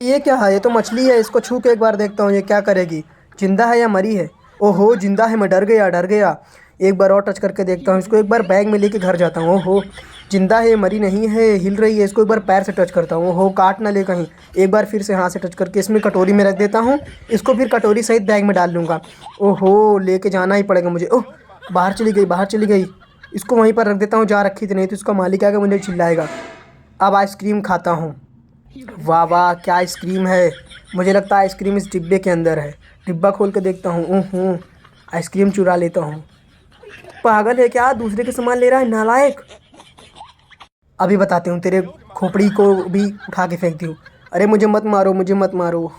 ये क्या है? ये तो मछली है। इसको छू के एक बार देखता हूँ ये क्या करेगी। जिंदा है या मरी है? ओहो, जिंदा है। मैं डर गया, डर गया। एक बार और टच करके देखता हूँ इसको। एक बार बैग में लेके घर जाता हूँ। ओहो, जिंदा है, मरी नहीं है, हिल रही है। इसको एक बार पैर से टच करता हूँ। ओहो, काट ना ले कहीं। एक बार फिर से हाथ से टच करके इसमें कटोरी में रख देता हूँ। इसको फिर कटोरी सहित बैग में डाल लूँगा। ओहो, लेके जाना ही पड़ेगा मुझे। ओह, बाहर चली गई, बाहर चली गई। इसको वहीं पर रख देता हूँ जहाँ रखी थी, नहीं तो इसका मालिक आएगा मुझे चिल्लाएगा। अब आइसक्रीम खाता हूँ। वाह वाह, क्या आइसक्रीम है। मुझे लगता है आइसक्रीम इस डिब्बे के अंदर है। डिब्बा खोल के देखता हूँ। आइसक्रीम चुरा लेता हूँ। पागल है क्या? दूसरे के सामान ले रहा है, नालायक। अभी बताती हूँ, तेरे खोपड़ी को भी उठा के फेंकती हूँ। अरे मुझे मत मारो, मुझे मत मारो।